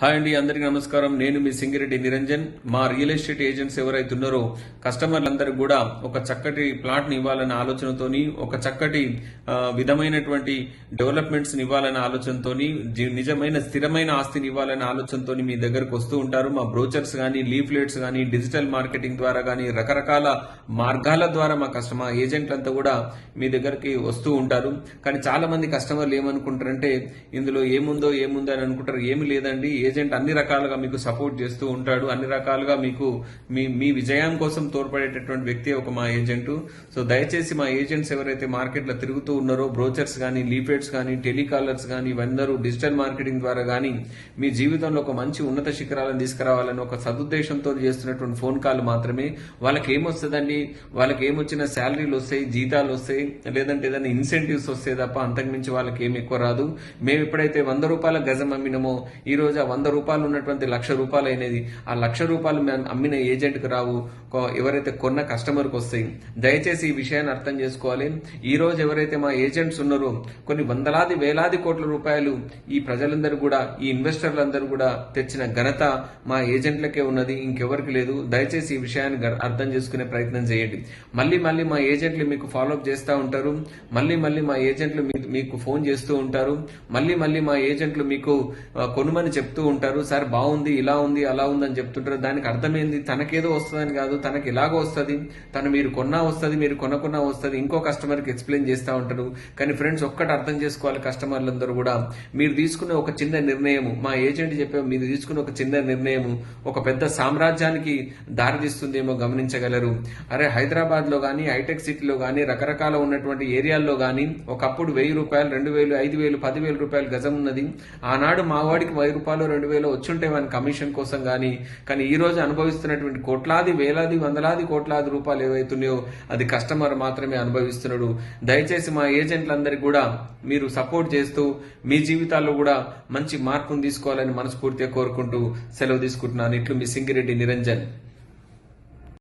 Hi అండి, అందరికీ నమస్కారం. నేను మీ సింగిరెడ్డి నిరంజన్. మా రియల్ ఎస్టేట్ ఏజెంట్స్ ఎవరైతే ఉన్నారో కస్టమర్లందరికీ కూడా ఒక చక్కటి ప్లాట్ ని ఇవ్వాలనే ఆలోచనతోని, ఒక చక్కటి విధమైనటువంటి డెవలప్మెంట్స్ ని ఇవ్వాలనే ఆలోచనతోని, నిజమైన స్థిరమైన ఆస్తిని ఇవ్వాలనే ఆలోచనతోని మీ దగ్గరకు వస్తూ ఉంటారు. మా బ్రోచర్స్ గానీ, లీఫ్లెట్స్ గానీ, డిజిటల్ మార్కెటింగ్ ద్వారా గానీ, రకరకాల మార్గాల ద్వారా మా ఏజెంట్లంతా కూడా మీ దగ్గరికి వస్తూ ఉంటారు. కానీ చాలా మంది కస్టమర్లు ఏమనుకుంటారంటే, ఇందులో ఏముందో అని అనుకుంటారు. ఏమి లేదండి, ఏజెంట్ అన్ని రకాలుగా మీకు సపోర్ట్ చేస్తూ ఉంటాడు. అన్ని రకాలుగా మీకు మీ విజయం కోసం తోడ్పడేటటువంటి వ్యక్తి ఒక మా ఏజెంట్. సో దయచేసి మా ఏజెంట్స్ ఎవరైతే మార్కెట్ లో తిరుగుతూ ఉన్నారో, బ్రోచర్స్ గానీ, లీఫ్లెట్స్ గానీ, టెలికాలర్స్ గానీ, ఇవందరూ డిజిటల్ మార్కెటింగ్ ద్వారా గానీ మీ జీవితంలో ఒక మంచి ఉన్నత శిఖరాలను తీసుకురావాలని ఒక సదుద్దేశంతో చేస్తున్నటువంటి ఫోన్ కాల్ మాత్రమే. వాళ్ళకి ఏమొస్తుందండి, వాళ్ళకి ఏమొచ్చిన శాలరీలు వస్తాయి, జీతాలు వస్తాయి, లేదంటే ఏదైనా ఇన్సెంటివ్స్ వస్తాయి తప్ప అంతకుమించి వాళ్ళకి ఏమి ఎక్కువ రాదు. మేము ఎప్పుడైతే 100 రూపాయల గజం అమ్మినామో, ఈ రోజు ఆ 100 రూపాయలు ఉన్నటువంటి 1,00,000 రూపాయలు అయినది ఆ 1,00,000 రూపాయలు అమ్మిన ఏజెంట్ కు రావు, ఎవరైతే కొన్న కస్టమర్ కు వస్తాయి. దయచేసి ఈ విషయాన్ని అర్థం చేసుకోవాలి. ఈ రోజు ఎవరైతే మా ఏజెంట్స్ ఉన్నారో కొన్ని వందలాది వేలాది కోట్ల రూపాయలు ఈ ప్రజలందరూ కూడా, ఈ ఇన్వెస్టర్లందరూ కూడా తెచ్చిన ఘనత మా ఏజెంట్లకే ఉన్నది, ఇంకెవరికి లేదు. దయచేసి ఈ విషయాన్ని అర్థం చేసుకునే ప్రయత్నం చేయండి. మళ్ళీ మా ఏజెంట్లు మీకు ఫాలోఅప్ చేస్తూ ఉంటారు. మళ్ళీ మా ఏజెంట్లు మీకు ఫోన్ చేస్తూ ఉంటారు. మళ్ళీ మా ఏజెంట్లు మీకు కొనుమని చెప్తూ ఉంటారు. సార్ బాగుంది, ఇలా ఉంది, అలా ఉంది అని చెప్తుంటారు. దానికి అర్థమైంది తనకేదో వస్తుందని కాదు, తనకి ఇలాగో వస్తుంది, మీరు కొన్నా వస్తుంది, మీరు కొనకున్నా వస్తుంది, ఇంకో కస్టమర్కి ఎక్స్ప్లెయిన్ చేస్తూ ఉంటారు. కానీ ఫ్రెండ్స్, ఒక్కటి అర్థం చేసుకోవాలి కస్టమర్లందరూ కూడా, మీరు తీసుకునే ఒక చిన్న నిర్ణయం, మా ఏజెంట్ చెప్పే మీరు తీసుకునే ఒక చిన్న నిర్ణయం ఒక పెద్ద సామ్రాజ్యానికి దారితీస్తుందేమో గమనించగలరు. అరే, హైదరాబాద్ లో గానీ, హైటెక్ సిటీలో గానీ, రకరకాల ఉన్నటువంటి ఏరియాల్లో గానీ ఒకప్పుడు 1,000 రూపాయలు, 2,000, 5,000, 10,000 రూపాయలు గజం ఉన్నది. ఆనాడు మా వాడికి 1,000 రూపాయలు, 2,000 వచ్చుంటే వాని కమిషన్ కోసం కానీ ఈ రోజు అనుభవిస్తున్నటువంటి కోట్లాది, వేలాది, వందలాది కోట్లాది రూపాయలు ఏవైతున్నాయో అది కస్టమర్ మాత్రమే అనుభవిస్తున్నాడు. దయచేసి మా ఏజెంట్లందరికీ కూడా మీరు సపోర్ట్ చేస్తూ మీ జీవితాల్లో కూడా మంచి మార్పును తీసుకోవాలని మనస్ఫూర్తిగా కోరుకుంటూ సెలవు తీసుకుంటున్నాను. ఇట్లు మీ సింగిరెడ్డి నిరంజన్.